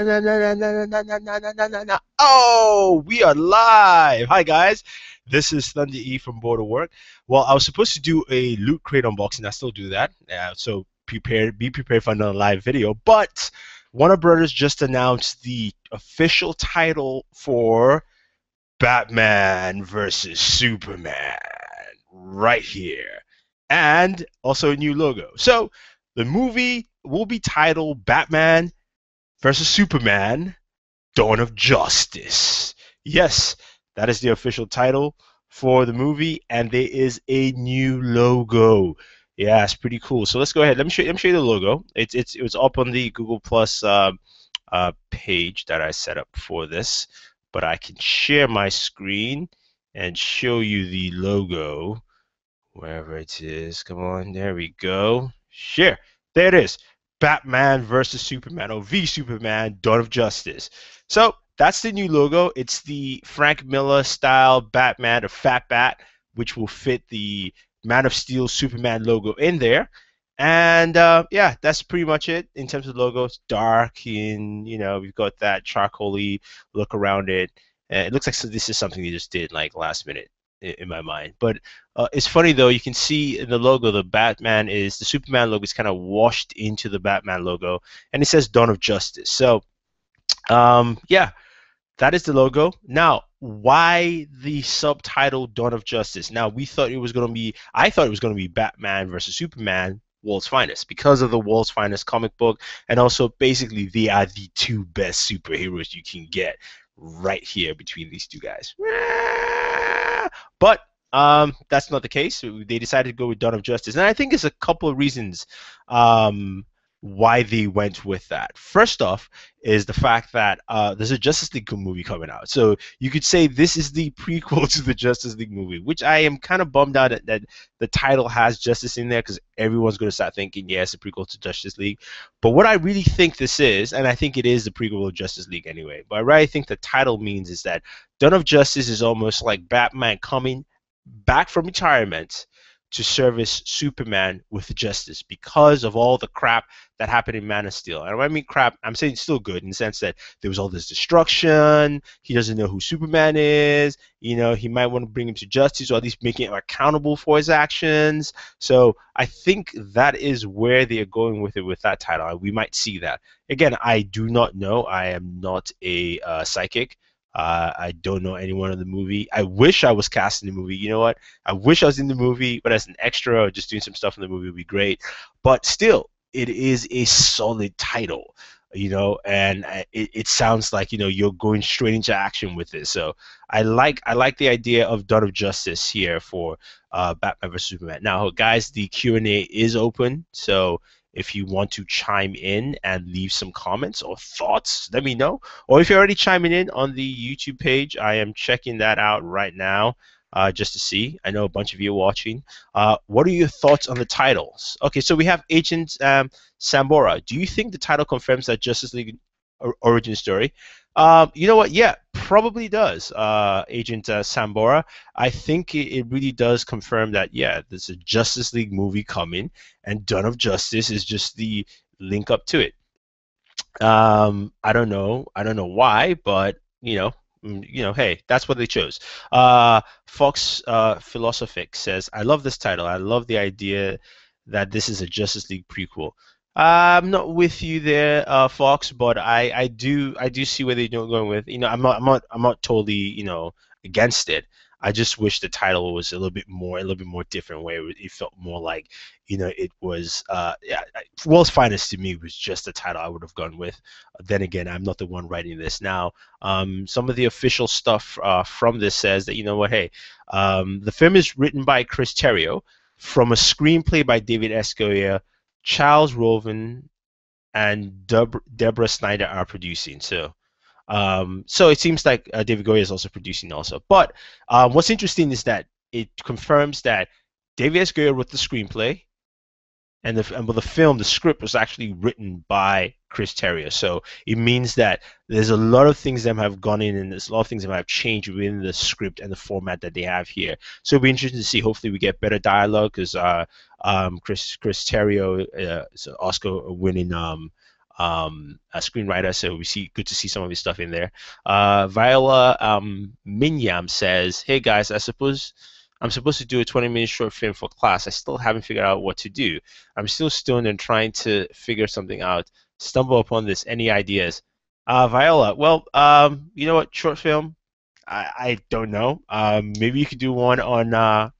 Oh, we are live. Hi guys, this is Thunder E from Borderwork. Well, I was supposed to do a loot crate unboxing. I still do that. So be prepared for another live video. But Warner Brothers just announced the official title for Batman versus Superman right here, and also a new logo. So the movie will be titled Batman versus Superman Dawn of Justice. Yes, that is the official title for the movie, and there is a new logo. Yeah, it's pretty cool. So let's go ahead. Let me show you the logo. It was up on the Google Plus page that I set up for this, but I can share my screen and show you the logo wherever it is. Come on, there we go. Share. There it is. Batman versus Superman, or V Superman, Dawn of Justice. So that's the new logo. It's the Frank Miller style Batman, or Fat Bat, which will fit the Man of Steel Superman logo in there. And yeah, that's pretty much it in terms of logo. It's dark, and we've got that charcoaly look around it. It looks like this is something they just did like last minute in my mind. But it's funny though, you can see in the logo the Superman logo is kind of washed into the Batman logo, and it says Dawn of Justice. So yeah, that is the logo. Now, why the subtitle Dawn of Justice? Now, I thought it was gonna be Batman versus Superman, World's Finest, because of the World's Finest comic book, and also basically they are the two best superheroes you can get right here between these two guys. But that's not the case. They decided to go with Dawn of Justice, and I think there's a couple of reasons um, why they went with that. First off, is the fact that there's a Justice League movie coming out, so you could say this is the prequel to the Justice League movie, which I am kind of bummed out that the title has Justice in there, because everyone's going to start thinking, yeah, it's a prequel to Justice League. But what I really think this is, and I think it is the prequel of Justice League anyway, but what I think the title means is that Dawn of Justice is almost like Batman coming back from retirement to service Superman with justice because of all the crap that happened in Man of Steel. And when I mean crap, I'm saying it's still good in the sense that there was all this destruction. He doesn't know who Superman is. He might want to bring him to justice, or at least make him accountable for his actions. So I think that is where they are going with it with that title. We might see that. Again, I do not know. I am not a psychic. I don't know anyone in the movie. I wish I was cast in the movie. You know what? I wish I was in the movie, but as an extra or just doing some stuff in the movie would be great. But still, it is a solid title, and it sounds like you're going straight into action with it. So I like the idea of Dawn of Justice here for Batman vs Superman. Now, guys, the Q&A is open, so if you want to chime in and leave some comments or thoughts, let me know. Or if you're already chiming in on the YouTube page, I am checking that out right now just to see. I know a bunch of you are watching. What are your thoughts on the titles? Okay, so we have Agent Sambora. Do you think the title confirms that Justice League origin story? You know what? Yeah, probably does. Agent Sambora. I think it really does confirm that, yeah, there's a Justice League movie coming, and Dawn of Justice is just the link up to it. I don't know. I don't know why, but hey, that's what they chose. Fox Philosophic says, "I love this title. I love the idea that this is a Justice League prequel." I'm not with you there, Fox, but I do see where they're going with. I'm not totally against it. I just wish the title was a little bit more different, where it felt more like it was yeah, World's Finest to me was just the title I would have gone with. Then again, I'm not the one writing this now. Some of the official stuff from this says that, hey, the film is written by Chris Terrio from a screenplay by David S. Goyer. Charles Roven and Deborah Snyder are producing. So it seems like David Goyer is also producing also. But what's interesting is that it confirms that David S. Goyer wrote the screenplay, and the film, the script was actually written by Chris Terrio. So it means that there's a lot of things that have gone in, and there's a lot of things that have changed within the script and the format that they have here. So it'll be interesting to see. Hopefully, we get better dialogue, because Chris Terrio is an Oscar-winning a screenwriter, so good to see some of his stuff in there. Viola Minyam says, "Hey guys, I suppose I'm supposed to do a 20-minute short film for class. I still haven't figured out what to do. I'm still stoned and trying to figure something out. Stumble upon this. Any ideas?" Viola, well, you know what, short film? I don't know. Maybe you could do one on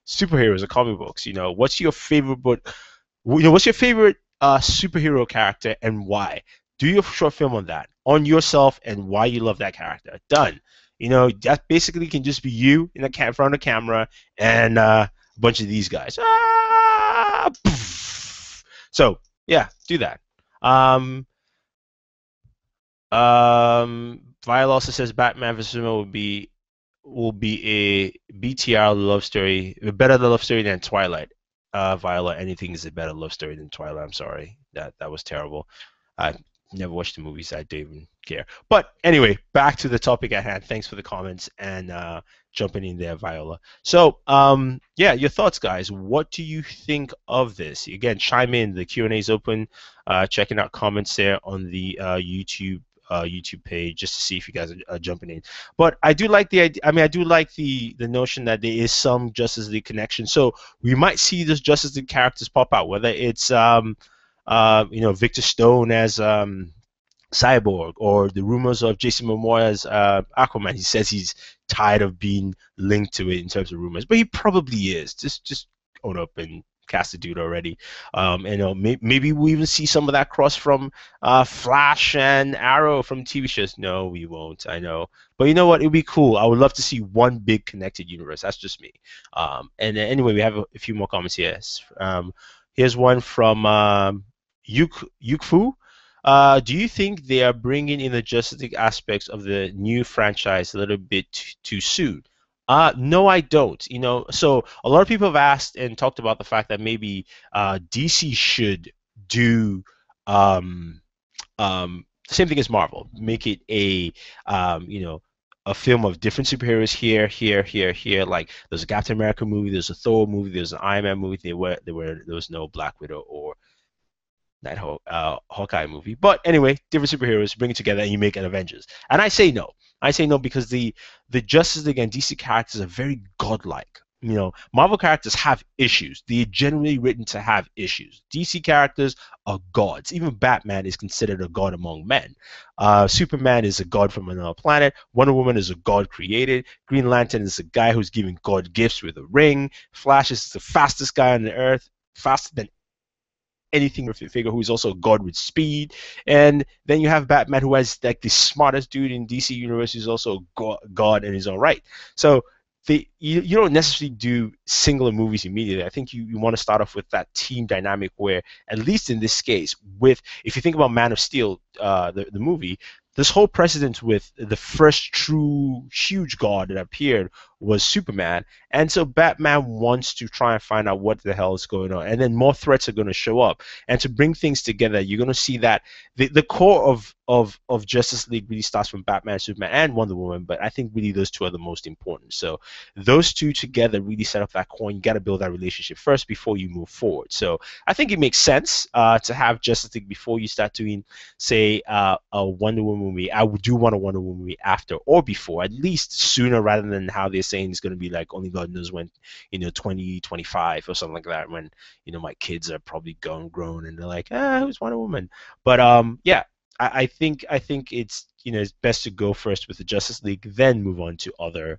superheroes or comic books. What's your favorite book? What's your favorite superhero character and why? Do your short film on that, on yourself and why you love that character. Done. That basically can just be you in front of the camera and a bunch of these guys. So yeah, do that. Viola also says Batman vs Superman will be a BTR love story, a better love story than Twilight. Viola, anything is a better love story than Twilight. I'm sorry, that was terrible. I never watched the movies. I don't even care. But anyway, back to the topic at hand. Thanks for the comments and jumping in there, Viola. So yeah, your thoughts, guys. What do you think of this? Again, chime in. The Q&A is open. Checking out comments there on the YouTube page just to see if you guys are jumping in. But I do like the idea. I mean, I do like the notion that there is some Justice League connection. So we might see those Justice League characters pop out, whether it's Victor Stone as Cyborg, or the rumors of Jason Momoa as Aquaman. He says he's tired of being linked to it in terms of rumors, but he probably is. Just own up and cast the dude already. Maybe we even see some of that cross from Flash and Arrow from TV shows. No, we won't. I know, but you know what? It'd be cool. I would love to see one big connected universe. That's just me. And anyway, we have a few more comments here. Here's one from Yukfu. Do you think they are bringing in the Justice League aspects of the new franchise a little bit too soon? No, I don't. So a lot of people have asked and talked about the fact that maybe DC should do the same thing as Marvel, make it a film of different superheroes here. Like there's a Captain America movie, there's a Thor movie, there's an Iron Man movie. There was no Black Widow or that Hawkeye movie. But anyway, different superheroes, bring it together and you make an Avengers. And I say no. I say no because the Justice League and DC characters are very godlike. Marvel characters have issues. They're generally written to have issues. DC characters are gods. Even Batman is considered a god among men. Superman is a god from another planet. Wonder Woman is a god created. Green Lantern is a guy who's giving God gifts with a ring. Flash is the fastest guy on the earth, faster than anything figure, who is also a god with speed. And then you have Batman, who has like the smartest dude in DC universe, who's also a god in his own right. So you don't necessarily do singular movies immediately. I think you want to start off with that team dynamic where, at least in this case, if you think about Man of Steel, the movie, this whole precedent with the first true huge god that appeared was Superman. And so Batman wants to try and find out what the hell is going on. And then more threats are going to show up. And to bring things together, you're going to see that the core of Justice League really starts from Batman, Superman, and Wonder Woman. But I think really those two are the most important. So those two together really set up that core. You got to build that relationship first before you move forward. So I think it makes sense to have Justice League before you start doing, say, a Wonder Woman movie. I do want a Wonder Woman movie after or before, at least sooner, rather than how they're saying it's going to be like only God knows when, 2025 or something like that, when my kids are probably grown and they're like, who's Wonder Woman? But yeah, I think it's it's best to go first with the Justice League, then move on to other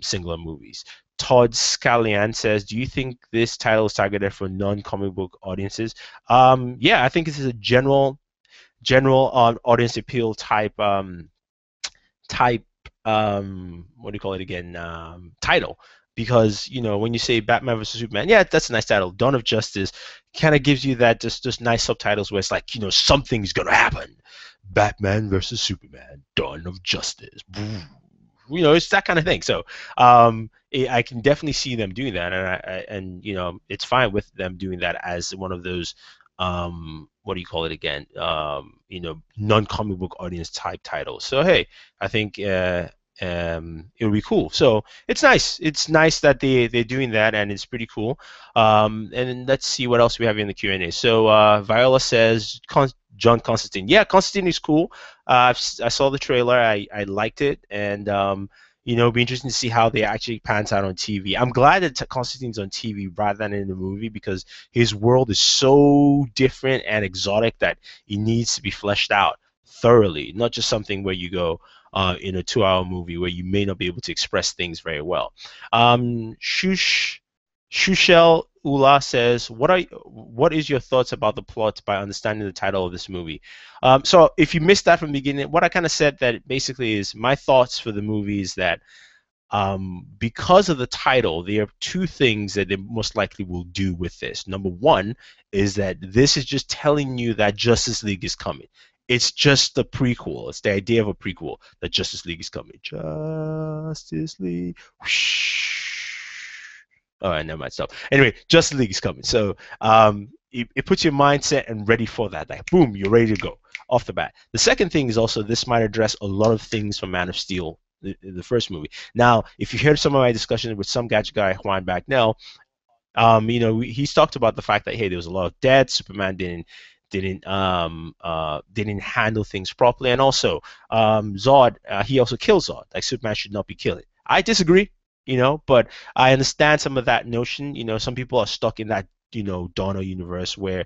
singular movies. Todd Scallion says, do you think this title is targeted for non-comic book audiences? Yeah, I think this is a general audience appeal type what do you call it again, title. Because when you say Batman vs Superman, yeah, that's a nice title. Dawn of Justice kind of gives you that just nice subtitles where it's like, something's gonna happen. Batman versus Superman, Dawn of Justice. It's that kind of thing. So I can definitely see them doing that, and it's fine with them doing that as one of those what do you call it again? Non-comic book audience type titles. So hey, I think it would be cool. So it's nice. It's nice that they're doing that, and it's pretty cool. And let's see what else we have in the Q&A. So Viola says, John Constantine. Yeah, Constantine is cool. I saw the trailer. I liked it, and it'll be interesting to see how they actually pans out on TV. I'm glad that Constantine's on TV rather than in the movie because his world is so different and exotic that it needs to be fleshed out thoroughly, not just something where you go in a 2-hour movie where you may not be able to express things very well. Shushel Ula says, what is your thoughts about the plot by understanding the title of this movie? So if you missed that from the beginning, what I kind of said that basically is my thoughts for the movie is that because of the title, there are two things that they most likely will do with this. Number one is that this is just telling you that Justice League is coming. It's just the prequel. It's the idea of a prequel that Justice League is coming. Justice League. Whoosh. All right, never mind. Stop. Anyway, Justice League is coming. So it puts your mindset and ready for that. Like, boom, you're ready to go off the bat. The second thing is also this might address a lot of things from Man of Steel, the first movie. Now, if you heard some of my discussion with some gadget guy, Juan Bagnell, he's talked about the fact that, hey, there was a lot of deaths. Superman didn't handle things properly, and also Zod, he also killed Zod. Like, Superman should not be killing. I disagree, but I understand some of that notion. Some people are stuck in that Donner universe where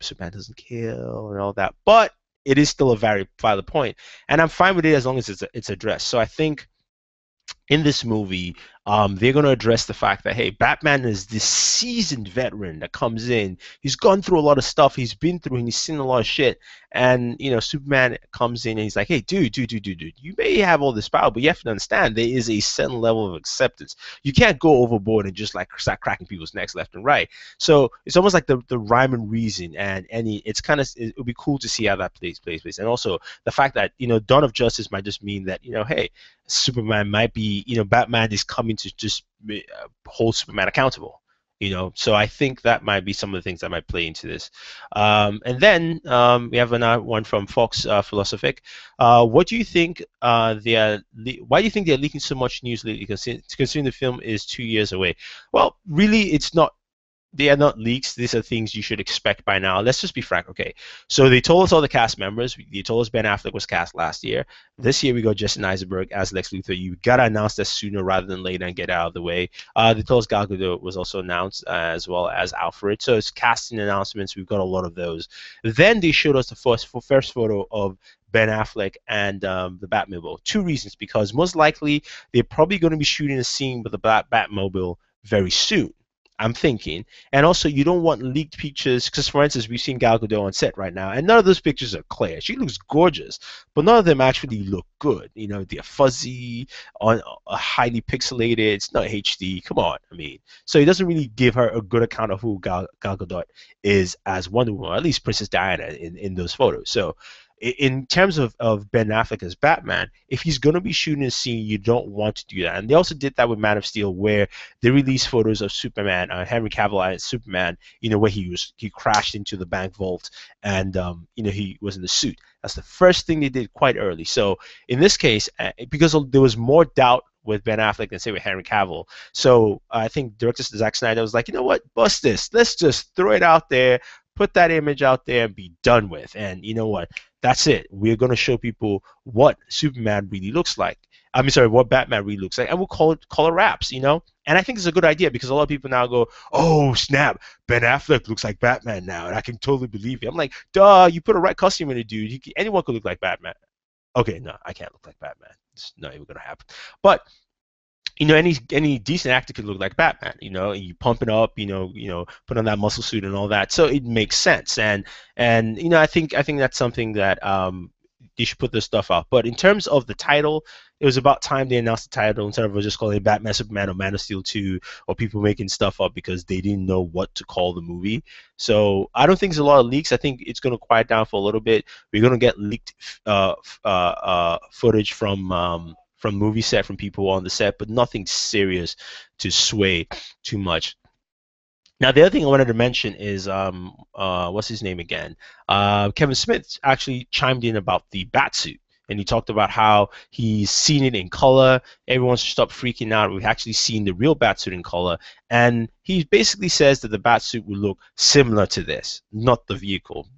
Superman doesn't kill and all that, but it is still a very valid point, and I'm fine with it as long as it's addressed. So I think in this movie, they're going to address the fact that, hey, Batman is this seasoned veteran that comes in. He's gone through a lot of stuff. He's been through and he's seen a lot of shit. And, Superman comes in and he's like, hey, dude, you may have all this power, but you have to understand there is a certain level of acceptance. You can't go overboard and just like start cracking people's necks left and right. So it's almost like the rhyme and reason. And it's kind of, it would be cool to see how that plays. And also the fact that, Dawn of Justice might just mean that, hey, Superman might be, Batman is coming to just hold Superman accountable, so I think that might be some of the things that might play into this. And then we have another one from Fox Philosophic. What do you think why do you think they're leaking so much news lately, considering the film is 2 years away? Well, really, they are not leaks. These are things you should expect by now. Let's just be frank, okay? So they told us all the cast members. They told us Ben Affleck was cast last year. This year we got Jesse Eisenberg as Lex Luthor. You gotta announce that sooner rather than later and get out of the way. They told us Gal Gadot was also announced as well as Alfred. So it's casting announcements. We've got a lot of those. Then they showed us the first photo of Ben Affleck and the Batmobile. Two reasons: because most likely they're probably going to be shooting a scene with the Batmobile very soon, I'm thinking. And also, you don't want leaked pictures, because, for instance, we've seen Gal Gadot on set right now, and none of those pictures are clear. She looks gorgeous, but none of them actually look good. They're fuzzy, highly pixelated. It's not HD. Come on, so it doesn't really give her a good account of who Gal Gadot is as Wonder Woman, or at least Princess Diana in those photos. So in terms of Ben Affleck as Batman, if he's going to be shooting a scene, you don't want to do that. And they also did that with Man of Steel, where they released photos of Superman, Henry Cavill as Superman, where he crashed into the bank vault and, he was in the suit. That's the first thing they did quite early. So in this case, because there was more doubt with Ben Affleck than, say, with Henry Cavill. So I think director Zack Snyder was like, you know what, bust this. Let's just throw it out there, put that image out there and be done with. And you know what? That's it. We're going to show people what Superman really looks like. What Batman really looks like. And we'll call it wraps, And I think it's a good idea because a lot of people now go, oh, snap, Ben Affleck looks like Batman now. And I can totally believe it. I'm like, duh, you put a right costume in a dude. Anyone could look like Batman. Okay, no, I can't look like Batman. It's not even going to happen. But any decent actor could look like Batman. You pump it up, put on that muscle suit and all that. So it makes sense. And I think that's something that they should put this stuff out. But in terms of the title, it was about time they announced the title instead of just calling it Batman, Superman, or Man of Steel 2, or people making stuff up because they didn't know what to call the movie. So I don't think there's a lot of leaks. I think it's going to quiet down for a little bit. We're going to get leaked footage from movie set, from people on the set, but nothing serious to sway too much. Now, the other thing I wanted to mention is, what's his name again? Kevin Smith actually chimed in about the batsuit. and he talked about how he's seen it in color. Everyone should stop freaking out. We've actually seen the real batsuit in color, and he basically says that the batsuit will look similar to this, not the vehicle.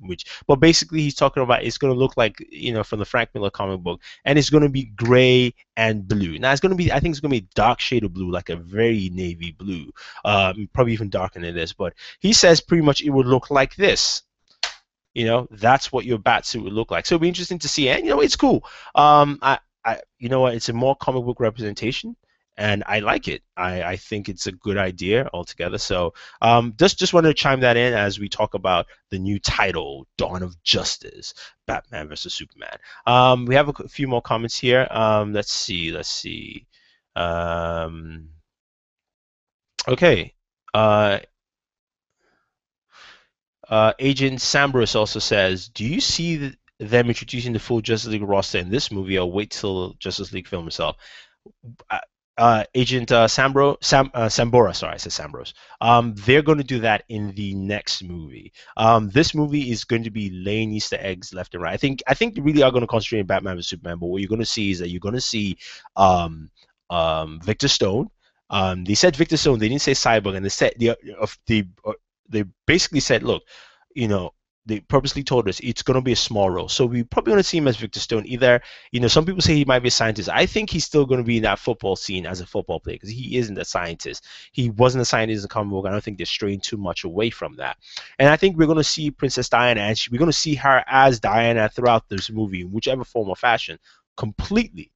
But basically, he's talking about it's going to look like, from the Frank Miller comic book, and it's going to be gray and blue. Now it's going to be, I think it's going to be a dark shade of blue, like a very navy blue, probably even darker than this. But he says pretty much it would look like this. That's what your batsuit would look like. So it'll be interesting to see. And it's cool. You know what? It's a more comic book representation, and I like it. I think it's a good idea altogether. So just wanted to chime that in as we talk about the new title, Dawn of Justice, Batman versus Superman. We have a few more comments here. Let's see. Okay. Agent Sambros also says, do you see them introducing the full Justice League roster in this movie, or wait till Justice League film itself? Agent Sambora, sorry, I said Sambros. They're going to do that in the next movie. This movie is going to be laying Easter eggs left and right. I think they really are going to concentrate on Batman vs Superman, but what you're going to see is that you're going to see Victor Stone. They said Victor Stone. They didn't say Cyborg, and they said they basically said, look, they purposely told us it's going to be a small role. So we're probably going to see him as Victor Stone. Either, some people say he might be a scientist. I think he's still going to be in that football scene as a football player, because he isn't a scientist. He wasn't a scientist in comic book. I don't think they're straying too much away from that. And I think we're going to see Princess Diana, and we're going to see her as Diana throughout this movie, in whichever form or fashion, completely.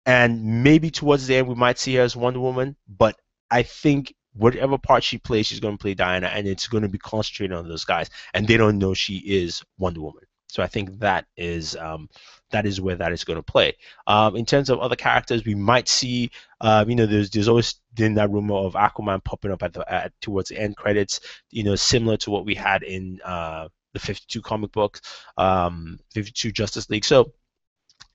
And maybe towards the end, we might see her as Wonder Woman. But I think whatever part she plays, she's going to play Diana, and it's going to be concentrated on those guys, and they don't know she is Wonder Woman. So I think that is where that is going to play. In terms of other characters, we might see, there's always been that rumor of Aquaman popping up towards the end credits, similar to what we had in the 52 comic books, 52 Justice League. So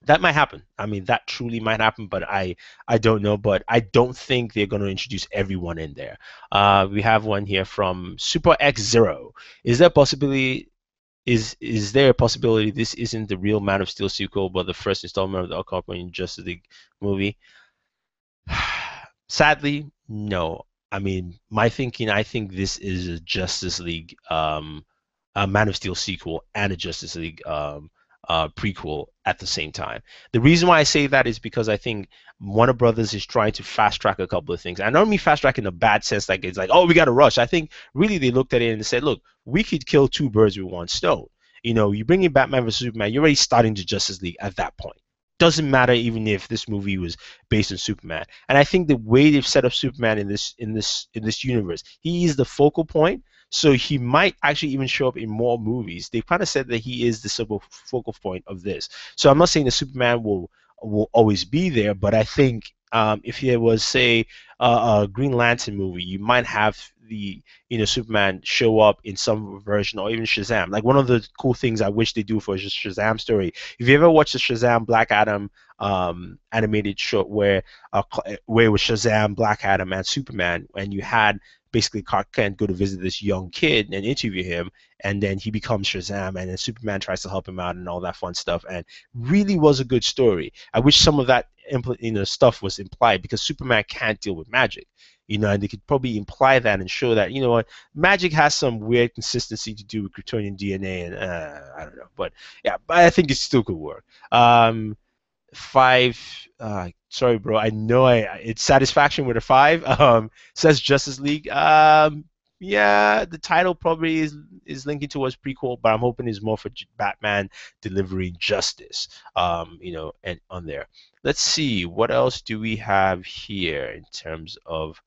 that might happen. I mean, that truly might happen, but I don't know. But I don't think they're going to introduce everyone in there. We have one here from Super X Zero. Is there a possibility? Is there a possibility this isn't the real Man of Steel sequel, but the first installment of the upcoming Justice League movie? Sadly, no. I mean, I think this is a Justice League, a Man of Steel sequel, and a Justice League prequel at the same time. The reason why I say that is because I think Warner Brothers is trying to fast track a couple of things. I don't mean fast track in a bad sense, like it's like, oh, we got to rush. I think really they looked at it and said, look, we could kill two birds with one stone. You bring in Batman vs Superman, you're already starting the Justice League at that point. Doesn't matter even if this movie was based on Superman. And I think the way they've set up Superman in this universe, he is the focal point. So he might actually even show up in more movies. They kind of said that he is the focal point of this. So I'm not saying that Superman will always be there, but I think if there was, say, a Green Lantern movie, you might have the Superman show up in some version, or even Shazam. Like, one of the cool things I wish they do for a Shazam story. If you ever watched the Shazam Black Adam animated short where it was Shazam, Black Adam, and Superman, and you had basically Clark Kent go to visit this young kid and interview him, and then he becomes Shazam, and then Superman tries to help him out and all that fun stuff, and really was a good story. I wish some of that stuff was implied, because Superman can't deal with magic, and they could probably imply that and show that, magic has some weird consistency to do with Kryptonian DNA, and I don't know, but yeah, but I think it still could work. 5, sorry bro, I know it's Satisfaction with a 5. Says Justice League. Yeah, the title probably is linking towards prequel, but I'm hoping it's more for Batman delivering justice, and on there. Let's see, what else do we have here in terms of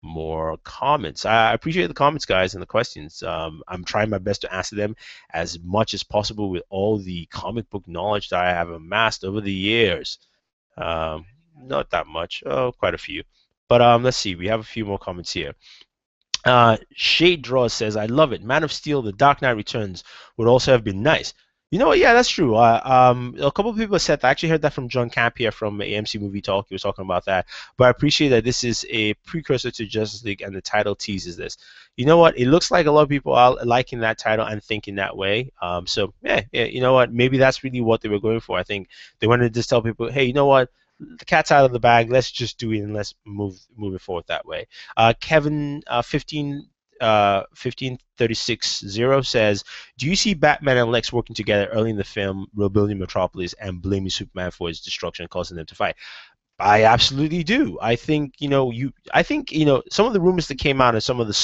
more comments. I appreciate the comments, guys, and the questions. I'm trying my best to answer them as much as possible with all the comic book knowledge that I have amassed over the years. Not that much, quite a few. But let's see, we have a few more comments here. Shade Draw says, I love it. Man of Steel, The Dark Knight Returns would also have been nice. You know what? Yeah, that's true. A couple of people said that. I actually heard that from John Campia from AMC Movie Talk. He was talking about that. But I appreciate that this is a precursor to Justice League, and the title teases this. You know what? It looks like a lot of people are liking that title and thinking that way. So yeah, you know what? Maybe that's really what they were going for. I think they wanted to just tell people, hey, you know what? The cat's out of the bag. Let's just do it and let's move it forward that way. Kevin 1536 says, do you see Batman and Lex working together early in the film, rebuilding Metropolis and blaming Superman for his destruction, causing them to fight? I absolutely do. I think some of the rumors that came out and some of the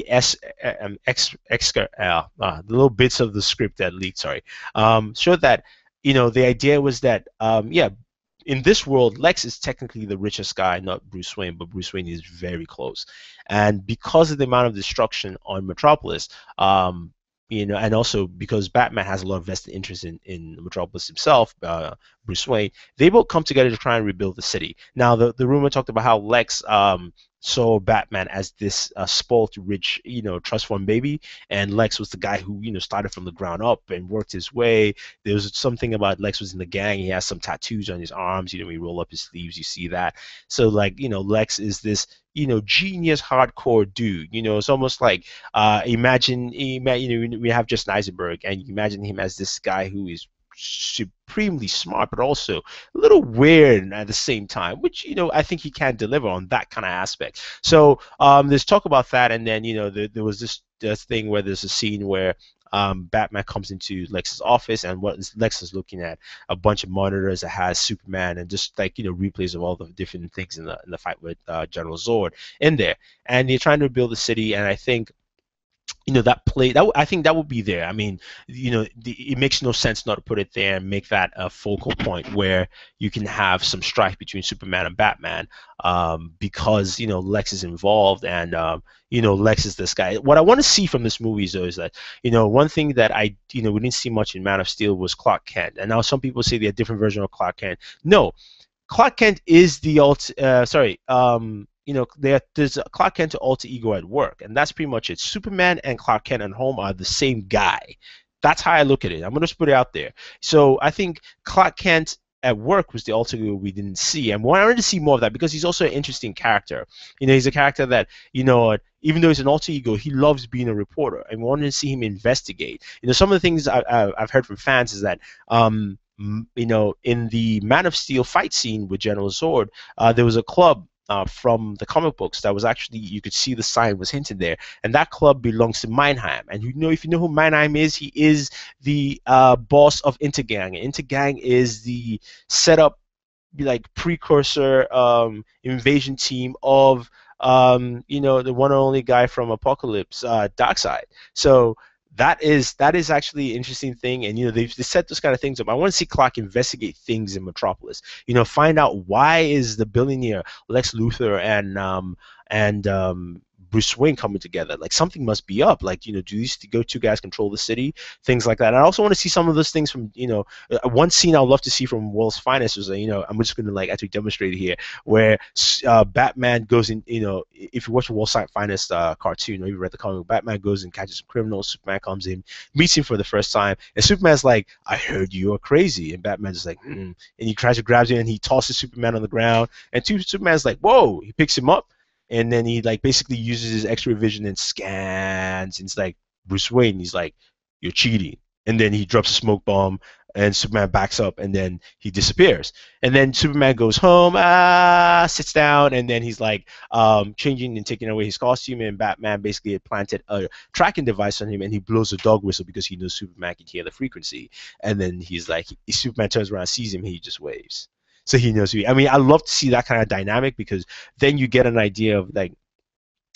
s the little bits of the script that leaked, sorry, showed that the idea was that yeah, in this world, Lex is technically the richest guy, not Bruce Wayne, but Bruce Wayne is very close. And because of the amount of destruction on Metropolis, and also because Batman has a lot of vested interest in Metropolis himself, Bruce Wayne, they both come together to try and rebuild the city. Now, the rumor talked about how Lex saw Batman as this spoiled, rich, trust fund baby, and Lex was the guy who started from the ground up and worked his way. There was something about Lex was in the gang. He has some tattoos on his arms. He roll up his sleeves. You see that. So like Lex is this genius hardcore dude. It's almost like imagine we have Justin Eisenberg, and you imagine him as this guy who is supremely smart, but also a little weird at the same time, which I think he can deliver on that kind of aspect. So there's talk about that, and then there was this thing where there's a scene where Batman comes into Lex's office, and what Lex is looking at a bunch of monitors that has Superman and just like replays of all the different things in the fight with General Zord in there, and they're trying to build a city, and I think that play that I think that would be there. I mean, it makes no sense not to put it there and make that a focal point where you can have some strife between Superman and Batman, because Lex is involved, and Lex is this guy. What I want to see from this movie though is that one thing that we didn't see much in Man of Steel was Clark Kent, and now some people say they're a different version of Clark Kent. No, Clark Kent is the there's a Clark Kent to alter ego at work, and that's pretty much it. Superman and Clark Kent at home are the same guy. That's how I look at it. I'm gonna just put it out there. So I think Clark Kent at work was the alter ego we didn't see, and we wanted to see more of that because he's also an interesting character. He's a character that even though he's an alter ego, he loves being a reporter, and we wanted to see him investigate. Some of the things I've heard from fans is that in the Man of Steel fight scene with General Zord, there was a club from the comic books that was actually, you could see the sign was hinted there, and that club belongs to Mannheim. And if you know who Mannheim is, he is the boss of Intergang. Intergang is the setup, like precursor invasion team of the one and only guy from Apocalypse, Darkseid. So that is actually an interesting thing, and they set those kind of things up. I want to see Clark investigate things in Metropolis. Find out why is the billionaire Lex Luthor and Bruce Wayne coming together. Like something must be up. Like do these two guys control the city? Things like that. And I also want to see some of those things from one scene I would love to see from World's Finest was I'm just going to like actually demonstrate it here, where Batman goes in. If you watch the World's Finest cartoon, or you read the comic, Batman goes and catches some criminals. Superman comes in, meets him for the first time, and Superman's like, "I heard you are crazy," and Batman's just like, and he tries to grab him, and he tosses Superman on the ground, and Superman's like, "Whoa!" He picks him up. And then he like basically uses his X-ray vision and scans. And it's like Bruce Wayne. He's like, "You're cheating." And then he drops a smoke bomb, and Superman backs up, and then he disappears. And then Superman goes home, sits down, and then he's like changing and taking away his costume. And Batman basically had planted a tracking device on him, and he blows a dog whistle because he knows Superman can hear the frequency. And then he's like, Superman turns around, sees him, he just waves. So he knows who. I mean, I love to see that kind of dynamic because then you get an idea of like,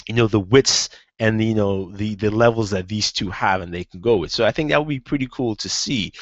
the wits and the levels that these two have and they can go with. So I think that would be pretty cool to see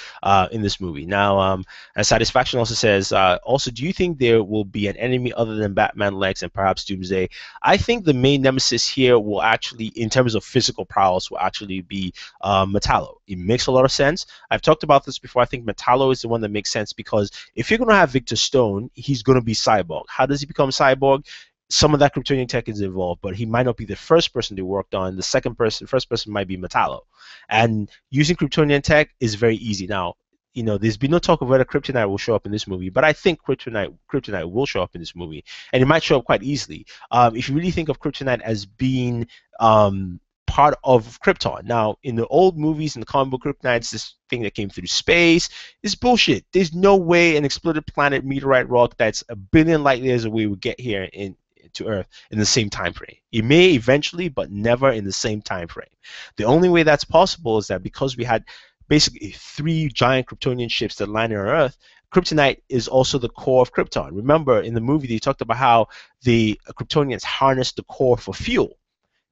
in this movie. Now, Satisfaction also says, also, do you think there will be an enemy other than Batman, Lex, and perhaps Doomsday? I think the main nemesis here will actually, in terms of physical prowess, will actually be Metallo. It makes a lot of sense. I've talked about this before. I think Metallo is the one that makes sense because if you're going to have Victor Stone, he's going to be Cyborg. How does he become Cyborg? some of that Kryptonian tech is involved, but he might not be the first person they worked on. First person might be Metallo. And using Kryptonian tech is very easy. Now, there's been no talk of whether Kryptonite will show up in this movie, but I think Kryptonite will show up in this movie, and it might show up quite easily. If you really think of Kryptonite as being part of Krypton. Now, in the old movies, in the comic book, Kryptonite's this thing that came through space. It's bullshit. There's no way an exploded planet meteorite rock that's a billion light years away would get here to Earth in the same time frame. It may eventually, but never in the same time frame. The only way that's possible is that because we had basically 3 giant Kryptonian ships that landed on Earth, Kryptonite is also the core of Krypton. Remember, in the movie, they talked about how the Kryptonians harnessed the core for fuel.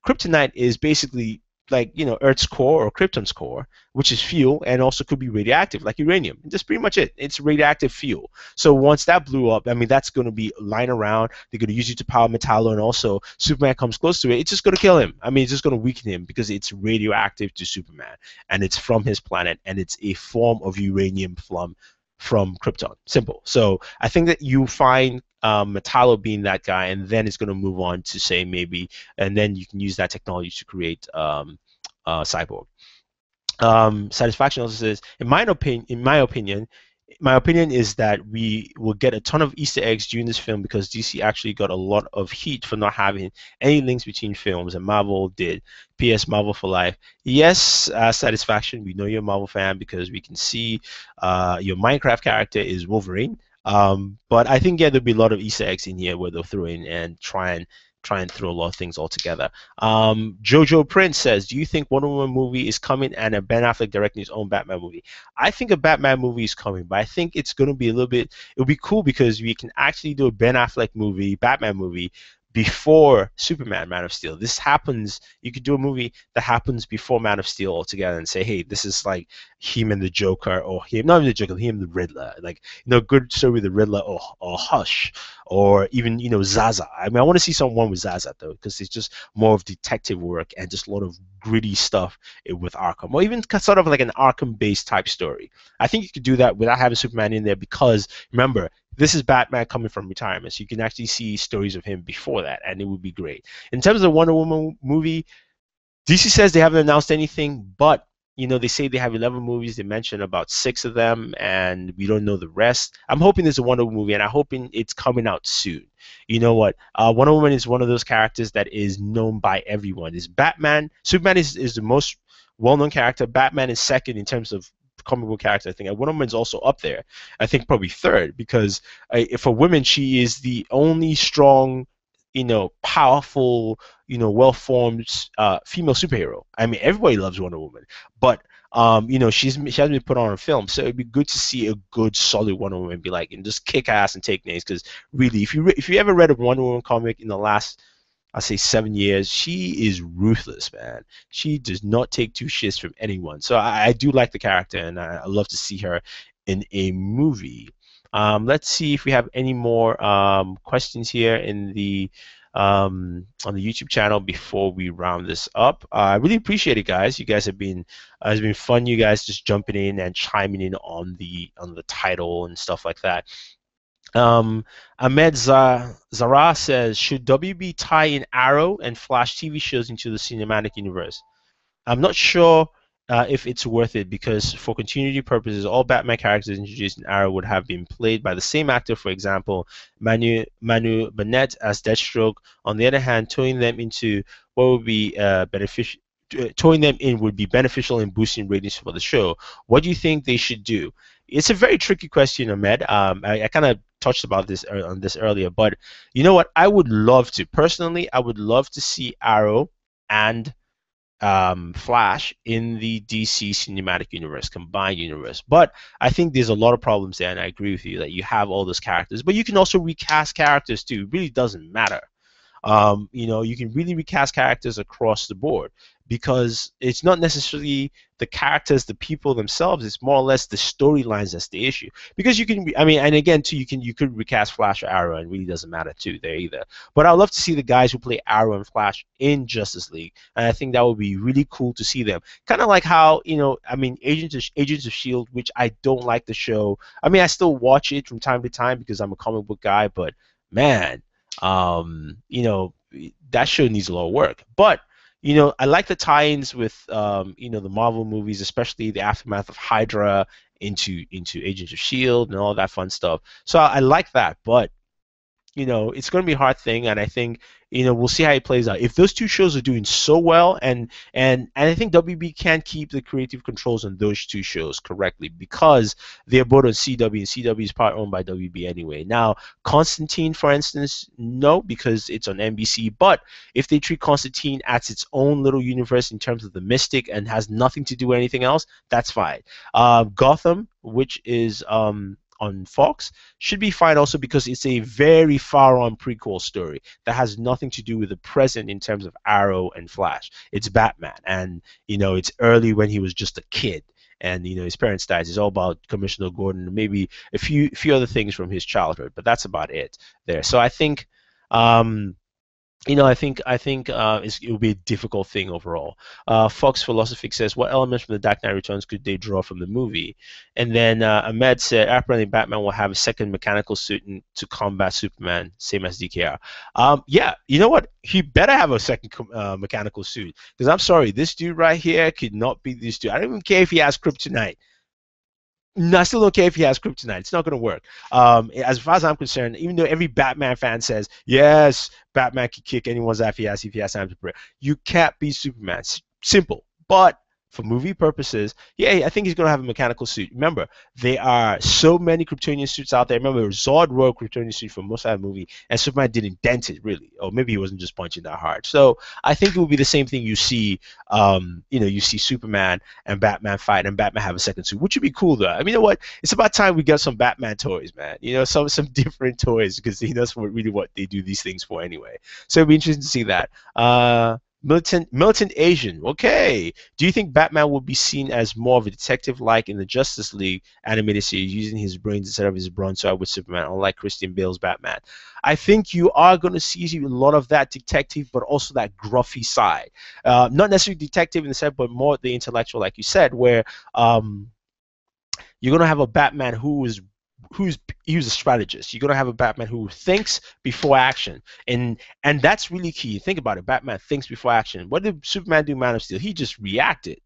Kryptonite is basically like, Earth's core or Krypton's core, which is fuel and also could be radioactive, like uranium. That's pretty much it. It's radioactive fuel. So once that blew up, I mean, that's going to be lying around. They're going to use it to power Metallo, and also Superman comes close to it. It's just going to kill him. I mean, it's just going to weaken him because it's radioactive to Superman, and it's from his planet, and it's a form of uranium from Krypton. Simple. So I think that you find Metallo being that guy, and then it's going to move on to say maybe, and then you can use that technology to create Cyborg. Satisfaction also says, in my opinion is that we will get a ton of Easter eggs during this film because DC actually got a lot of heat for not having any links between films, and Marvel did. P.S. Marvel for life. Yes, Satisfaction, we know you're a Marvel fan because we can see your Minecraft character is Wolverine. But I think, yeah, there'll be a lot of Easter eggs in here where they'll throw in and try and throw a lot of things all together. Jojo Prince says, do you think Wonder Woman movie is coming and a Ben Affleck directing his own Batman movie? I think a Batman movie is coming, but I think it's going to be it'll be cool because we can actually do a Ben Affleck movie, Batman movie, before Superman, Man of Steel. This happens, you could do a movie that happens before Man of Steel altogether and say, hey, this is like him and the Joker, or him, not even the Joker, him and the Riddler. Like, good story with the Riddler, or Hush, or even, Zaza. I mean, I want to see someone with Zaza, though, because it's just more of detective work and just a lot of gritty stuff with Arkham, or even sort of like an Arkham-based type story. I think you could do that without having Superman in there because, remember, this is Batman coming from retirement, so you can actually see stories of him before that, and it would be great. In terms of the Wonder Woman movie, DC says they haven't announced anything, but they say they have 11 movies. They mentioned about 6 of them, and we don't know the rest. I'm hoping there's a Wonder Woman movie, and I'm hoping it's coming out soon. You know what? Wonder Woman is one of those characters that is known by everyone. It's Batman. Superman is the most well-known character. Batman is second in terms of comic book character. I think Wonder Woman's also up there. I think probably third because for women, she is the only strong, powerful, well-formed female superhero. I mean, everybody loves Wonder Woman, but she hasn't been put on a film, so it'd be good to see a good, solid Wonder Woman be like and just kick ass and take names. Because really, if you ever read a Wonder Woman comic in the last, I say 7 years, she is ruthless, man. She does not take 2 shits from anyone. So I do like the character, and I love to see her in a movie. Let's see if we have any more questions here in the on the YouTube channel before we round this up. I really appreciate it, guys. You guys have been it's been fun. You guys just jumping in and chiming in on the title and stuff like that. Ahmed Zara says, should WB tie in Arrow and Flash TV shows into the cinematic universe? I'm not sure if it's worth it because for continuity purposes, all Batman characters introduced in Arrow would have been played by the same actor. For example, Manu Bennett as Deathstroke. On the other hand, throwing them into what would be beneficial. Throwing them in would be beneficial in boosting ratings for the show. What do you think they should do? It's a very tricky question, Ahmed. I kind of touched about this on this earlier, but you know what? I would love to personally. I would love to see Arrow and Flash in the DC cinematic universe, combined universe. But I think there's a lot of problems there, and I agree with you that you have all those characters, but you can also recast characters too. It really doesn't matter. You can really recast characters across the board because it's not necessarily the characters, the people themselves. It's more or less the storylines that's the issue. Because you can, and again too, you could recast Flash or Arrow, and it really doesn't matter too there either. But I'd love to see the guys who play Arrow and Flash in Justice League, and I think that would be really cool to see them. Kind of like how Agents of Shield, which I don't like the show. I mean, I still watch it from time to time because I'm a comic book guy, but man, You know, that show needs a lot of work. But you know, I like the tie-ins with you know, the Marvel movies, especially the aftermath of Hydra into Agents of Shield and all that fun stuff. So I like that, but you know, it's going to be a hard thing, and I think, you know, we'll see how it plays out. If those two shows are doing so well, and I think WB can keep the creative controls on those two shows correctly because they're both on CW, and CW is part owned by WB anyway. Now, Constantine, for instance, no, because it's on NBC. But if they treat Constantine as its own little universe in terms of the Mystic and has nothing to do with anything else, that's fine. Gotham, which is on Fox, should be fine also because it's a very far on prequel story that has nothing to do with the present in terms of Arrow and Flash. It's Batman, and you know, it's early when he was just a kid, and you know, his parents died. It's all about Commissioner Gordon and maybe a few other things from his childhood, but that's about it there. So I think you know, I think it will be a difficult thing overall. Fox Philosophic says, what elements from the Dark Knight Returns could they draw from the movie? And then Ahmed said, apparently Batman will have a second mechanical suit to combat Superman, same as DKR. Yeah, you know what? He better have a second mechanical suit, because I'm sorry, this dude right here could not be this dude. I don't even care if he has kryptonite. No, I still don't care if he has kryptonite. It's not going to work. As far as I'm concerned, even though every Batman fan says, yes, Batman can kick anyone's ass if he has time to pray, you can't be Superman. Simple. But for movie purposes, yeah, I think he's going to have a mechanical suit. Remember, there are so many Kryptonian suits out there. Remember, Zod wore a Kryptonian suit for most of the movie, and Superman didn't dent it, really. Or maybe he wasn't just punching that hard. So I think it will be the same thing you see, you know, you see Superman and Batman fight, and Batman have a second suit, which would be cool, though. I mean, you know what? It's about time we get some Batman toys, man. You know, some different toys, because that's really what they do these things for anyway. So it'd be interesting to see that. Militant Asian. Okay. Do you think Batman will be seen as more of a detective like in the Justice League animated series, using his brains instead of his bronze sword with Superman, unlike Christian Bale's Batman? I think you are going to see a lot of that detective, but also that gruffy side. Not necessarily detective in the sense, but more the intellectual, like you said, where you're going to have a Batman who's a strategist. You're gonna have a Batman who thinks before action, and that's really key. Think about it. Batman thinks before action. What did Superman do in Man of Steel? He just reacted.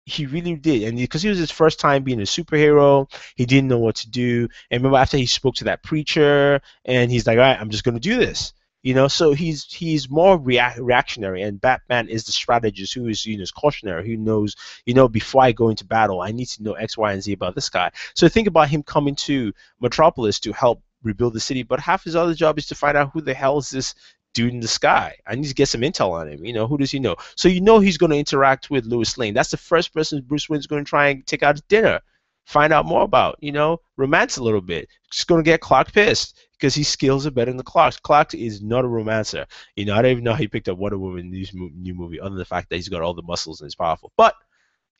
He really did, and because he was his first time being a superhero, he didn't know what to do. And remember, after he spoke to that preacher, and he's like, "All right, I'm just gonna do this." You know, so he's more reactionary, and Batman is the strategist who is, you know, is cautionary, who knows, you know, before I go into battle, I need to know X, Y, and Z about this guy. So think about him coming to Metropolis to help rebuild the city, but half his other job is to find out who the hell is this dude in the sky. I need to get some intel on him. You know, who does he know? So you know he's going to interact with Lois Lane. That's the first person Bruce Wayne's going to try and take out to dinner, find out more about. You know, romance a little bit. Just going to get Clark pissed because his skills are better than the Clark's. Clark is not a romancer. You know, I don't even know how he picked up Wonder Woman in this new movie, other than the fact that he's got all the muscles and he's powerful. But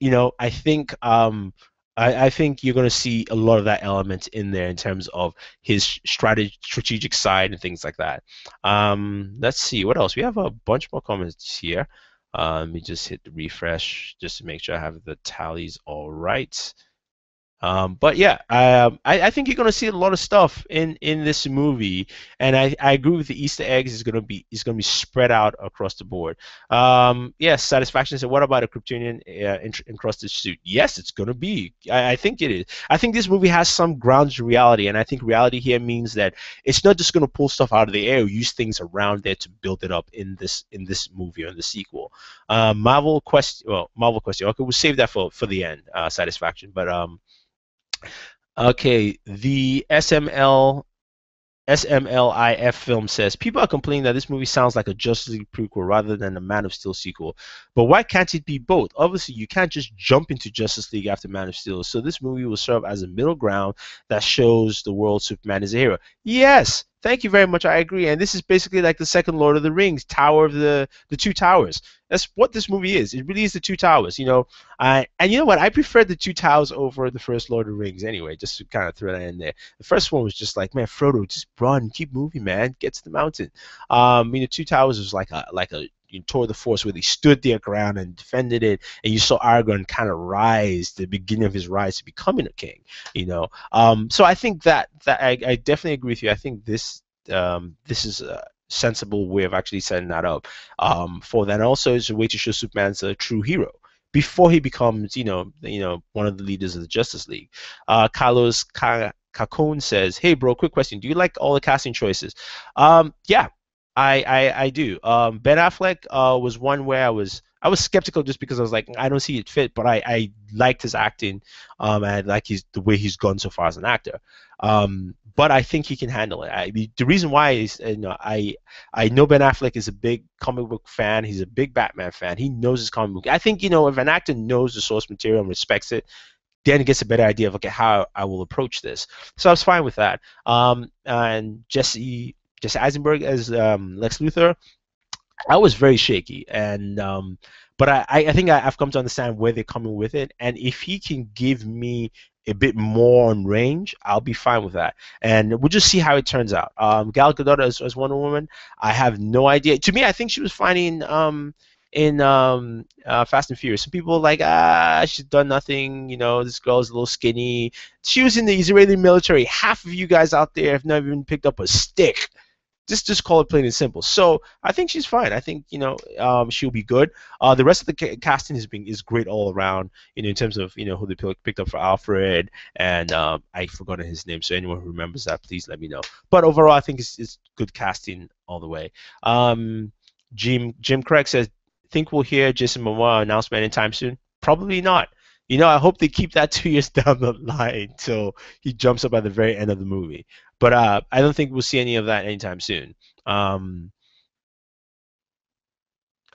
you know, I think I think you're going to see a lot of that element in there in terms of his strategic side and things like that. Let's see what else. We have a bunch more comments here. Let me just hit the refresh just to make sure I have the tallies all right. But yeah, I think you're gonna see a lot of stuff in this movie, and I agree with the Easter eggs is gonna be spread out across the board. Yes, Satisfaction said, what about a Kryptonian encrusted suit? Yes, it's gonna be. I think it is. I think this movie has some grounds of reality, and I think reality here means that it's not just gonna pull stuff out of the air, or use things around there to build it up in this movie or in the sequel. Marvel question. Okay, we'll save that for the end. Satisfaction, but okay, the SMLIF film says, people are complaining that this movie sounds like a Justice League prequel rather than a Man of Steel sequel. But why can't it be both? Obviously, you can't just jump into Justice League after Man of Steel. So this movie will serve as a middle ground that shows the world Superman is a hero. Yes, thank you very much. I agree. And this is basically like the second Lord of the Rings, Tower of the Two Towers. That's what this movie is. It really is the Two Towers. You know, and you know what? I prefer the Two Towers over the first Lord of the Rings anyway, just to kind of throw that in there. The first one was just like, man, Frodo, just run, keep moving, man, get to the mountain. You know, Two Towers was like a you know, tour of the force where they stood their ground and defended it, and you saw Aragorn kind of rise, the beginning of his rise to becoming a king. You know, so I think that I definitely agree with you. I think this this is a sensible way of actually setting that up for that. And also, it's a way to show Superman's a true hero before he becomes, one of the leaders of the Justice League. Carlos Cacone says, "Hey, bro, quick question. Do you like all the casting choices?" Yeah, I do. Ben Affleck was one where I was skeptical just because I was like, I don't see it fit, but I liked his acting, and I like the way he's gone so far as an actor. But I think he can handle it. The reason why is, I know Ben Affleck is a big comic book fan. He's a big Batman fan. He knows his comic book. I think, if an actor knows the source material and respects it, then gets a better idea of, okay, how I will approach this. So I was fine with that. And Jesse Eisenberg as Lex Luthor, I was very shaky, and but I think I've come to understand where they're coming with it, and if he can give me a bit more on range, I'll be fine with that, and we'll just see how it turns out. Gal Gadot as Wonder Woman, I have no idea. To me, I think she was fine in Fast and Furious. Some people are like, she's done nothing. This girl's a little skinny. She was in the Israeli military. Half of you guys out there have never even picked up a stick. Just call it plain and simple. So I think she's fine. I think she'll be good. The rest of the casting is great all around. In terms of who they picked up for Alfred, and I forgotten his name. So anyone who remembers that, please let me know. But overall, I think it's good casting all the way. Jim Craig says, think we'll hear Jason Momoa announcement anytime soon? Probably not. I hope they keep that 2 years down the line till he jumps up at the very end of the movie. But I don't think we'll see any of that anytime soon. And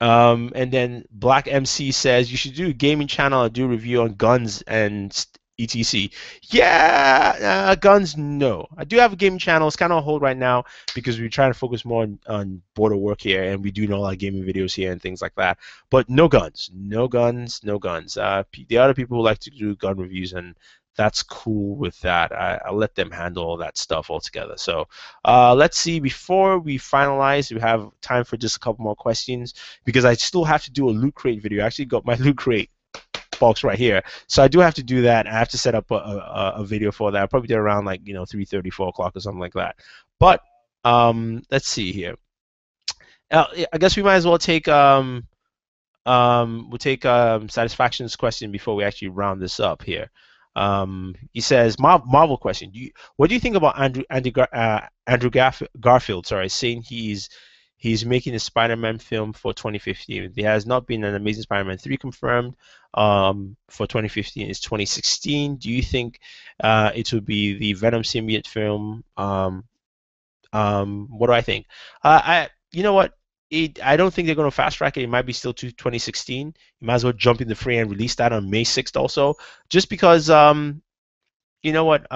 then Black MC says, you should do a gaming channel and do a review on guns and etc. Yeah, guns, no. I do have a gaming channel. It's kind of on hold right now because we're trying to focus more on border work here, and we do know a lot of gaming videos here and things like that. But no guns, no guns, no guns. The other people who like to do gun reviews, and that's cool with that. I'll let them handle all that stuff altogether. So let's see. Before we finalize, we have time for just a couple more questions because I still have to do a loot crate video. I actually got my loot crate box right here, so I do have to do that. I have to set up a video for that. I'll probably do it around 3:30, 4 o'clock or something like that. But let's see here. I guess we might as well take Satisfaction's question before we actually round this up here. He says, Marvel question. What do you think about Andrew Garfield? Sorry, saying he's making a Spider-Man film for 2015. There has not been an Amazing Spider-Man 3 confirmed for 2015. It's 2016. Do you think it will be the Venom symbiote film? What do I think? You know what? I don't think they're going to fast track it. It might be still to 2016. You might as well jump in the fray and release that on May 6th also, just because you know what?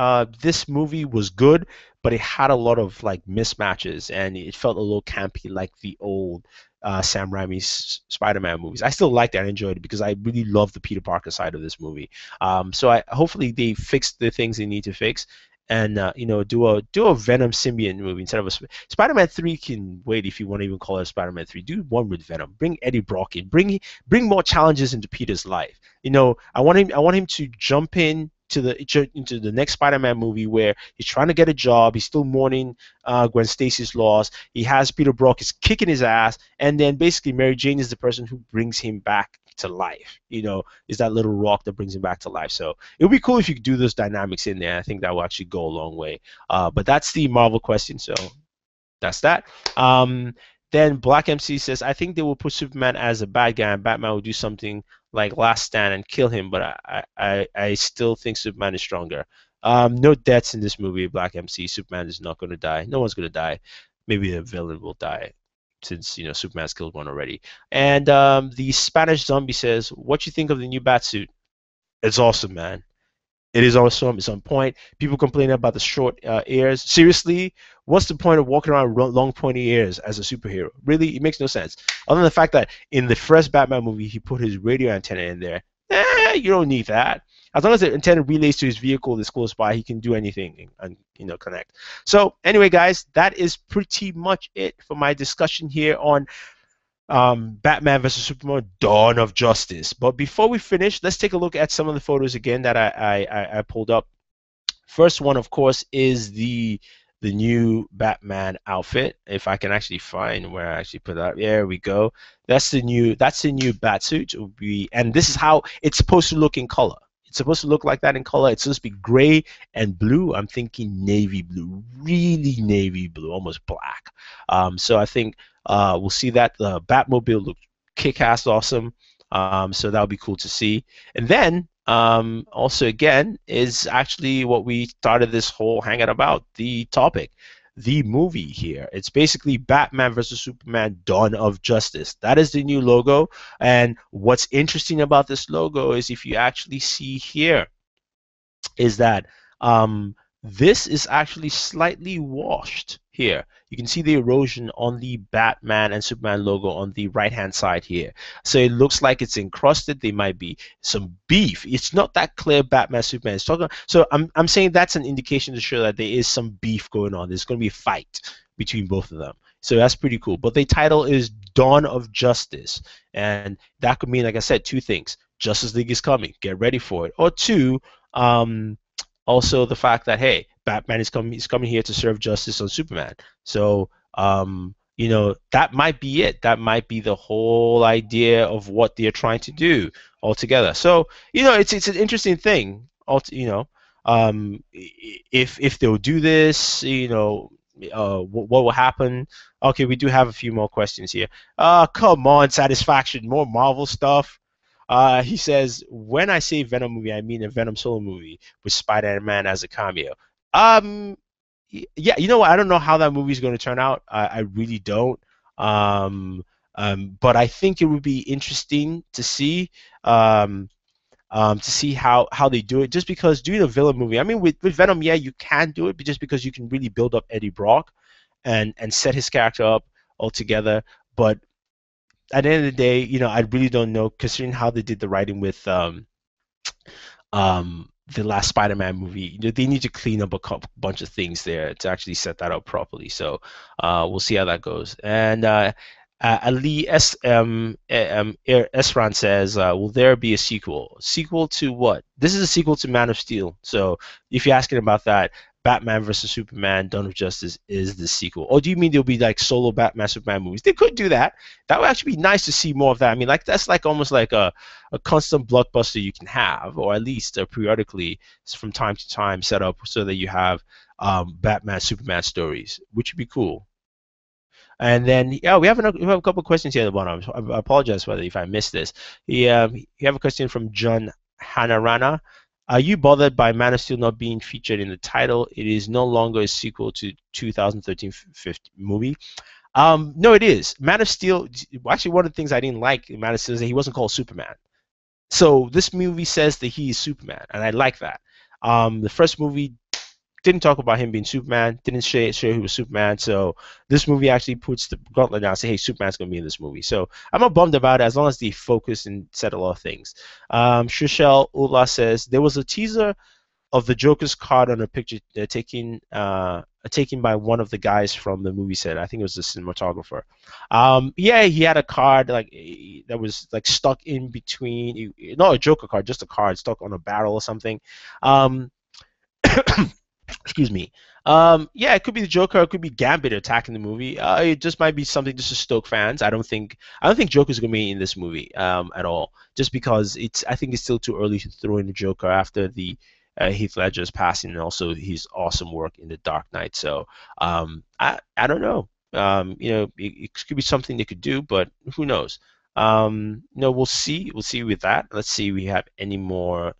This movie was good, but it had a lot of mismatches, and it felt a little campy, like the old Sam Raimi's Spider-Man movies. I still liked it. I enjoyed it because I really love the Peter Parker side of this movie. So hopefully they fix the things they need to fix, and do a Venom symbiote movie instead of a Spider-Man 3 can wait if you want to even call it Spider-Man 3. Do one with Venom. Bring Eddie Brock in. Bring more challenges into Peter's life. I want him to jump in into the next Spider-Man movie where he's trying to get a job. He's still mourning Gwen Stacy's loss. He has Peter Brock is kicking his ass, and then basically Mary Jane is the person who brings him back to life. Is that little rock that brings him back to life. So it would be cool if you could do those dynamics in there. I think that will actually go a long way. But that's the Marvel question. So that's that. Then Black MC says, I think they will put Superman as a bad guy, and Batman will do something like Last Stand and kill him, but I still think Superman is stronger. No deaths in this movie, Black MC. Superman is not going to die. No one's going to die. Maybe a villain will die, since Superman's killed one already. And the Spanish Zombie says, what you think of the new batsuit? It's awesome, man. It is awesome. It's on point. People complaining about the short ears. Seriously, what's the point of walking around with long pointy ears as a superhero? Really, it makes no sense. Other than the fact that in the first Batman movie, he put his radio antenna in there. You don't need that. As long as the antenna relays to his vehicle that's close by, he can do anything and connect. So anyway, guys, that is pretty much it for my discussion here on Batman vs Superman: Dawn of Justice. But before we finish, let's take a look at some of the photos again that I pulled up. First one, of course, is the the new Batman outfit. If I can actually find where I actually put that, there we go. That's the new batsuit. And this is how it's supposed to look in color. It's supposed to look like that in color. It's supposed to be gray and blue. I'm thinking navy blue, really navy blue, almost black. So I think we'll see that the Batmobile looks kick-ass awesome. So that would be cool to see. And then also again is actually what we started this whole hangout about, the topic, the movie here. It's basically Batman versus Superman: Dawn of Justice. That is the new logo. And what's interesting about this logo is if you actually see here is that this is actually slightly washed here. You can see the erosion on the Batman and Superman logo on the right-hand side here. So it looks like it's encrusted. There might be some beef. It's not that clear Batman, Superman. So I'm saying that's an indication to show that there is some beef going on. There's going to be a fight between both of them. So that's pretty cool. But the title is Dawn of Justice. And that could mean, like I said, two things. Justice League is coming. Get ready for it. Or two, also the fact that, hey, Batman is coming. He's coming here to serve justice on Superman. So you know, that might be it. That might be the whole idea of what they're trying to do altogether. So you know, it's an interesting thing. You know, if they'll do this, you know, what will happen? Okay, we do have a few more questions here. Come on, Satisfaction, more Marvel stuff. He says, when I say Venom movie, I mean a Venom solo movie with Spider-Man as a cameo. Yeah, you know what? I don't know how that movie is going to turn out. I really don't. But I think it would be interesting to see how they do it. Just because doing a villain movie, I mean, with Venom, yeah, you can do it, but just because you can really build up Eddie Brock and set his character up altogether. But at the end of the day, you know, I really don't know, considering how they did the writing with the last Spider-Man movie. You know, they need to clean up a bunch of things there to actually set that up properly. So we'll see how that goes. And Ali Esran says, will there be a sequel? Sequel to what? This is a sequel to Man of Steel. So if you're asking about that, Batman versus Superman: Dawn of Justice is the sequel. Or do you mean there'll be like solo Batman Superman movies? They could do that. That would actually be nice to see more of that. I mean, like that's like almost like a constant blockbuster you can have, or at least periodically from time to time set up so that you have Batman Superman stories, which would be cool. And then yeah, we have a couple of questions here at the bottom. So I apologize whether if I missed this. You have a question from John Hanarana. Are you bothered by Man of Steel not being featured in the title? It is no longer a sequel to 2013 movie. No, it is. Man of Steel, actually one of the things I didn't like in Man of Steel is that he wasn't called Superman. So this movie says that he is Superman, and I like that. The first movie didn't talk about him being Superman, didn't show he was Superman. So this movie actually puts the gauntlet down and say, hey, Superman's going to be in this movie. So I'm not bummed about it as long as they focus and said a lot of things. Shishel Ula says, there was a teaser of the Joker's card on a picture taken by one of the guys from the movie set. I think it was the cinematographer. Yeah, he had a card like that was like stuck in between, not a Joker card, just a card stuck on a barrel or something. Excuse me. Yeah, it could be the Joker. It could be Gambit attacking the movie. It just might be something just to stoke fans. I don't think Joker's gonna be in this movie at all. Just because I think it's still too early to throw in the Joker after the Heath Ledger's passing and also his awesome work in The Dark Knight. So I don't know. You know, it could be something they could do, but who knows? No, we'll see. We'll see with that. Let's see. We have any more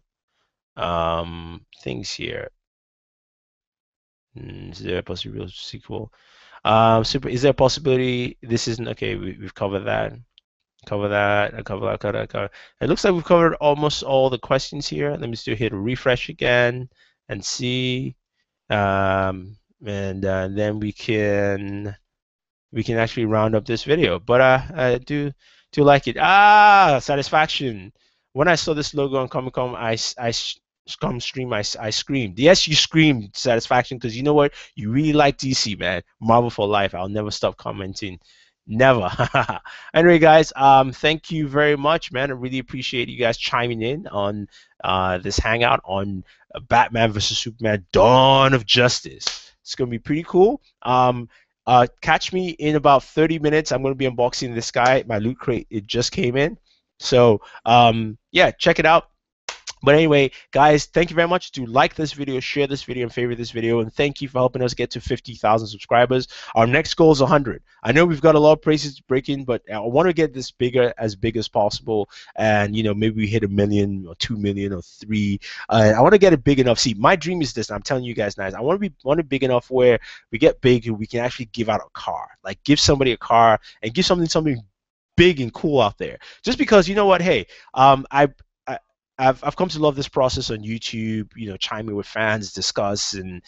things here. Is there a possible sequel? Is there a possibility this isn't okay? We've covered that. Cover that. It looks like we've covered almost all the questions here. Let me just hit a refresh again and see. And then we can actually round up this video. But I do like it. Satisfaction. When I saw this logo on Comic-Con, I screamed. Yes, you screamed, Satisfaction, because you know what? You really like DC, man. Marvel for life. I'll never stop commenting. Never. Anyway, guys, thank you very much, man. I really appreciate you guys chiming in on this hangout on Batman vs. Superman: Dawn of Justice. It's gonna be pretty cool. Catch me in about 30 minutes. I'm gonna be unboxing this guy. My loot crate, it just came in. So yeah, check it out. But anyway, guys, thank you very much. Do like this video, share this video, and favorite this video. And thank you for helping us get to 50,000 subscribers. Our next goal is 100. I know we've got a lot of places to break in, but I want to get this bigger, as big as possible. And, you know, maybe we hit 1 million or 2 million or 3. I want to get it big enough. See, my dream is this, and I'm telling you guys now, I want it big enough where we get big and we can actually give out a car. Like, give somebody a car and give something big and cool out there. Just because, you know what, hey, I've come to love this process on YouTube, you know, chiming with fans, discuss and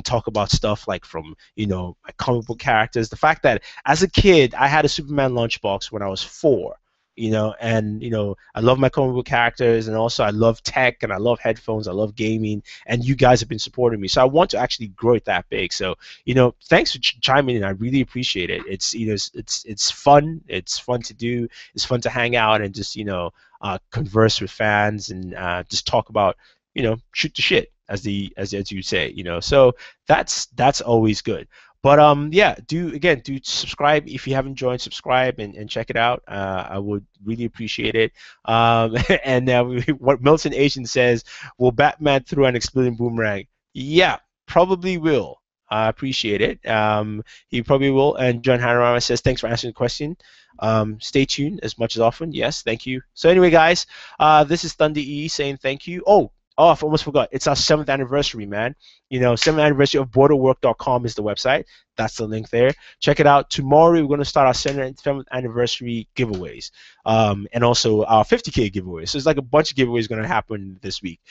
talk about stuff like from, you know, my comic book characters. The fact that as a kid I had a Superman lunchbox when I was 4, you know, and you know, I love my comic book characters, and also I love tech and I love headphones, I love gaming, and you guys have been supporting me. So I want to actually grow it that big. So, you know, thanks for chiming in. I really appreciate it. It's, you know, it's fun. It's fun to do. It's fun to hang out and just, you know, converse with fans and just talk about, you know, shoot the shit, as you say, you know. So that's always good. But yeah, do subscribe if you haven't joined. Subscribe and check it out. I would really appreciate it. And what Milton Asian says, will Batman throw an exploding boomerang? Yeah, probably will. I appreciate it. He probably will. And John Hanarama says, thanks for answering the question. Stay tuned as much as often. Yes, thank you. So anyway, guys, this is Thunder E saying thank you. Oh, I almost forgot. It's our 7th anniversary, man. You know, 7th anniversary of Booredatwork.com is the website. That's the link there. Check it out. Tomorrow we're going to start our 7th anniversary giveaways, and also our 50K giveaways. So it's like a bunch of giveaways going to happen this week,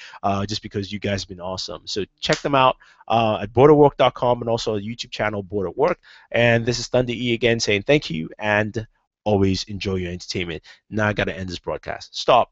just because you guys have been awesome. So check them out at Booredatwork.com and also our YouTube channel, Booredatwork. And this is Thunder E again saying thank you and always enjoy your entertainment. Now I got to end this broadcast. Stop.